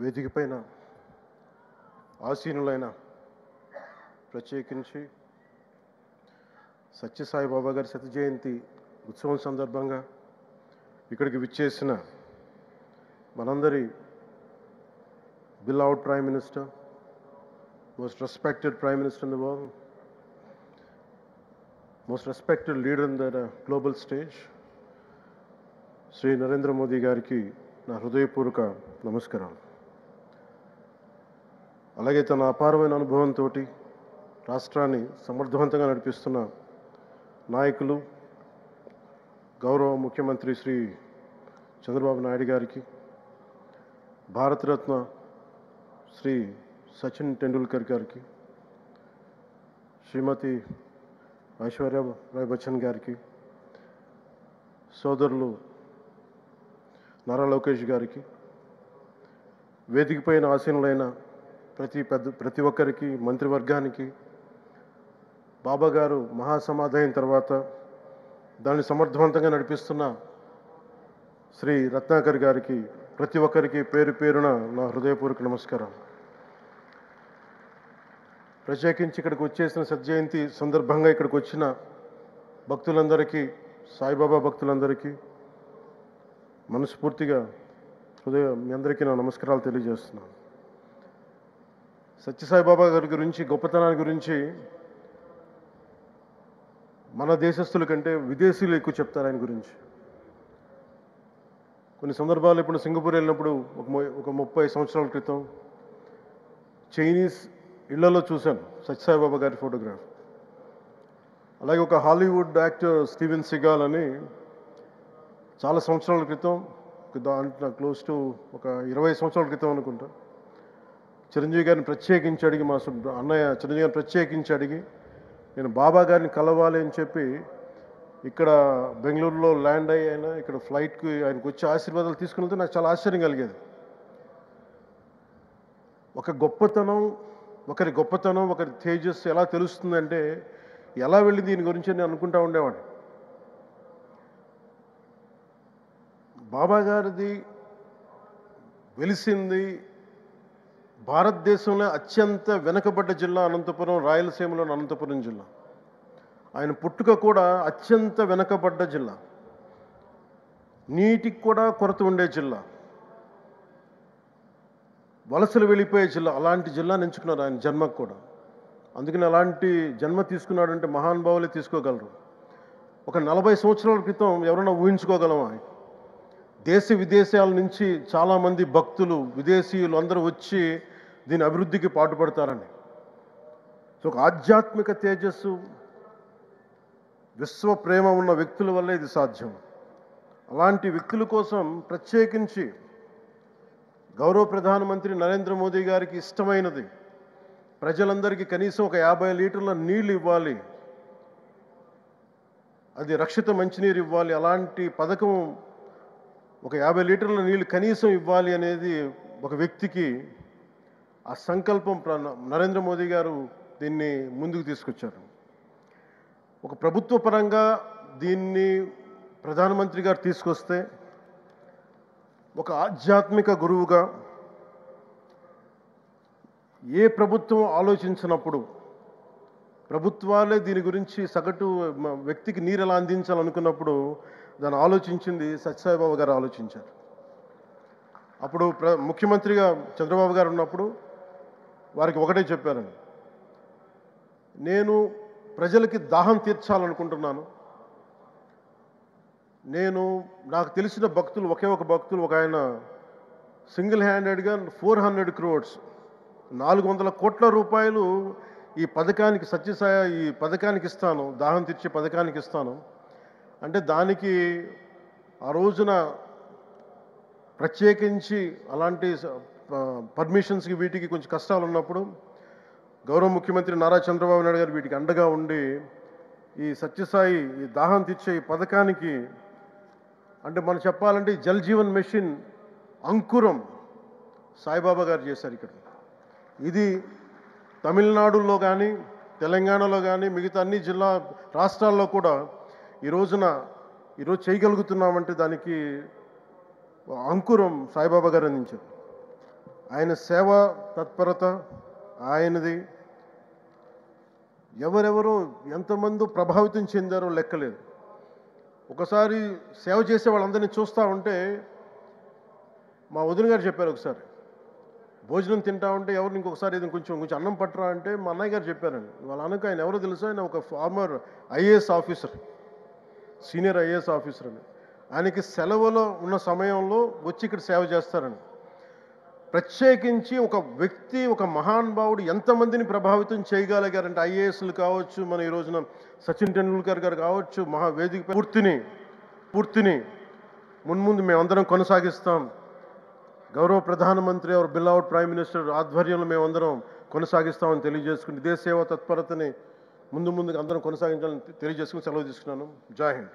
వేదిక పైన ఆసీనులైన ప్రత్యేకించి సత్యసాయిబాబా గారి శత జయంతి ఉత్సవం సందర్భంగా ఇక్కడికి విచ్చేసిన మనందరి beloved Prime Minister, most respected Prime Minister in the world, most respected leader in the global stage, Sri Narendra Modi గారికి నా హృదయపూర్వక నమస్కారాలు. అలాగే తన అపారమైన అనుభవంతో రాష్ట్రాన్ని సమర్థవంతంగా నడిపిస్తున్న నాయకులు గౌరవ ముఖ్యమంత్రి శ్రీ చంద్రబాబు నాయుడు గారికి, భారతరత్న శ్రీ సచిన్ టెండూల్కర్ గారికి, శ్రీమతి ఐశ్వర్య రాయ్ బచ్చన్ గారికి, సోదరులు నారా లోకేష్ గారికి, వేదికపైన ఆసీనులైన ప్రతి ఒక్కరికి, మంత్రివర్గానికి, బాబా గారు మహాసమాధి అయిన తర్వాత దాన్ని సమర్థవంతంగా నడిపిస్తున్న శ్రీ రత్నాకర్ గారికి, ప్రతి ఒక్కరికి పేరు పేరున నా హృదయపూర్వక నమస్కారం. ప్రత్యేకించి ఇక్కడికి వచ్చేసిన సత్యజయంతి సందర్భంగా ఇక్కడికి వచ్చిన భక్తులందరికీ, సాయిబాబా భక్తులందరికీ మనస్ఫూర్తిగా మీ అందరికీ నా నమస్కారాలు తెలియజేస్తున్నాను. సత్యసాయిబాబా గారి గురించి, గొప్పతనాన్ని గురించి మన దేశస్తుల కంటే విదేశీయులు ఎక్కువ చెప్తారు ఆయన గురించి. కొన్ని సందర్భాలు ఇప్పుడు సింగపూర్ వెళ్ళినప్పుడు ఒక 30 సంవత్సరాల క్రితం చైనీస్ ఇళ్లలో చూశాను సత్యసాయిబాబా గారి ఫోటోగ్రాఫ్. అలాగే ఒక హాలీవుడ్ యాక్టర్ స్టీవెన్ సిగాల్ అని చాలా సంవత్సరాల క్రితం, క్లోజ్ టు ఒక 20 సంవత్సరాల క్రితం అనుకుంటా, చిరంజీవి గారిని ప్రత్యేకించి అడిగి, మా అన్నయ్య చిరంజీవి గారిని ప్రత్యేకించి అడిగి నేను బాబా గారిని కలవాలి అని చెప్పి ఇక్కడ బెంగళూరులో ల్యాండ్ అయినా ఇక్కడ ఫ్లైట్కి ఆయనకు వచ్చి ఆశీర్వాదాలు తీసుకుని వెళ్తే నాకు చాలా ఆశ్చర్యం కలిగేది. ఒకరి గొప్పతనం, ఒకరి తేజస్సు ఎలా తెలుస్తుందంటే ఎలా వెళ్ళి దీని గురించి నేను అనుకుంటా ఉండేవాడిని. బాబా గారిది వెలిసింది భారతదేశంలో అత్యంత వెనుకబడ్డ జిల్లా అనంతపురం, రాయలసీమలోని అనంతపురం జిల్లా. ఆయన పుట్టుక కూడా అత్యంత వెనుకబడ్డ జిల్లా, నీటికి కూడా కొరత ఉండే జిల్లా, వలసలు వెళ్ళిపోయే జిల్లా. అలాంటి జిల్లాని ఎంచుకున్నారు ఆయన జన్మకు కూడా. అందుకని అలాంటి జన్మ తీసుకున్నాడంటే మహానుభావులే తీసుకోగలరు. ఒక 40 సంవత్సరాల క్రితం ఎవరైనా ఊహించుకోగలమా? దేశ విదేశాల నుంచి చాలామంది భక్తులు, విదేశీయులు అందరూ వచ్చి దీని అభివృద్ధికి పాటుపడతారని. సో ఒక ఆధ్యాత్మిక తేజస్సు, విశ్వ ప్రేమ ఉన్న వ్యక్తుల వల్లే ఇది సాధ్యం. అలాంటి వ్యక్తుల కోసం ప్రత్యేకించి గౌరవ ప్రధానమంత్రి నరేంద్ర మోదీ గారికి ఇష్టమైనది ప్రజలందరికీ కనీసం ఒక 50 లీటర్ల నీళ్ళు ఇవ్వాలి, అది రక్షిత మంచినీరు ఇవ్వాలి. అలాంటి పథకం, ఒక 50 లీటర్ల నీళ్ళు కనీసం ఇవ్వాలి అనేది ఒక వ్యక్తికి ఆ సంకల్పం నరేంద్ర మోదీ గారు దీన్ని ముందుకు తీసుకొచ్చారు. ఒక ప్రభుత్వ పరంగా దీన్ని ప్రధానమంత్రి గారు తీసుకొస్తే ఒక ఆధ్యాత్మిక గురువుగా ఏ ప్రభుత్వం ఆలోచించినప్పుడు, ప్రభుత్వాలే దీని గురించి సగటు వ్యక్తికి నీరు ఎలా అందించాలనుకున్నప్పుడు దాన్ని ఆలోచించింది సత్యసాయిబాబా గారు ఆలోచించారు. అప్పుడు ముఖ్యమంత్రిగా చంద్రబాబు గారు ఉన్నప్పుడు వారికి ఒకటే చెప్పారండి, నేను ప్రజలకి దాహం తీర్చాలనుకుంటున్నాను. నాకు తెలిసిన భక్తులు, ఒక భక్తులు, ఒక ఆయన సింగిల్ హ్యాండెడ్గా 400 crores 400 కోట్ల రూపాయలు ఈ పథకానికి, ఈ పథకానికి ఇస్తాను, దాహం తీర్చే పథకానికి ఇస్తాను అంటే దానికి ఆ రోజున ప్రత్యేకించి అలాంటి పర్మిషన్స్కి వీటికి కొంచెం కష్టాలు ఉన్నప్పుడు గౌరవ ముఖ్యమంత్రి నారా చంద్రబాబు నాయుడు గారు వీటికి అండగా ఉండి ఈ సత్యసాయి, ఈ దాహం తీర్చే ఈ పథకానికి, అంటే మనం చెప్పాలంటే జల్ జీవన్ మిషన్ అంకురం సాయిబాబా గారు చేశారు ఇక్కడ. ఇది తమిళనాడులో కానీ, తెలంగాణలో కానీ, మిగతా అన్ని రాష్ట్రాల్లో కూడా ఈరోజు చేయగలుగుతున్నామంటే దానికి అంకురం సాయిబాబా గారు అందించారు. ఆయన సేవా తత్పరత ఆయనది. ఎవరెవరో ఎంతమంది ప్రభావితం చెందారో లెక్కలేదు. ఒకసారి సేవ చేసే వాళ్ళందరినీ చూస్తూ ఉంటే మా వదిన గారు చెప్పారు ఒకసారి, భోజనం తింటా ఉంటే ఎవరిని ఇంకొకసారి ఇది కొంచెం కొంచెం అన్నం పట్టరా అంటే మా అన్నయ్య గారు చెప్పారండి. వాళ్ళ అన్నకు ఆయన ఎవరో తెలుసా, ఆయన ఒక farmer IAS officer, senior IAS officer అని. ఆయనకి సెలవులో ఉన్న సమయంలో వచ్చి ఇక్కడ సేవ చేస్తారని. ప్రత్యేకించి ఒక వ్యక్తి, ఒక మహానుభావుడు ఎంతమందిని ప్రభావితం చేయగలిగారంటే, ఐఏఎస్లు కావచ్చు, మన ఈ రోజున సచిన్ టెండూల్కర్ గారు కావచ్చు, మహావేదిక పూర్తిని మున్ముందు మేమందరం కొనసాగిస్తాం. గౌరవ ప్రధానమంత్రి और బిల్అవుట్ ప్రైమ్ మినిస్టర్ ఆధ్వర్యంలో మేమందరం కొనసాగిస్తామని తెలియజేసుకుని, ఇదే సేవా తత్పరతని ముందుకు అందరం కొనసాగించాలని తెలియజేసుకుని సెలవు తీసుకున్నాను. జై హింద్.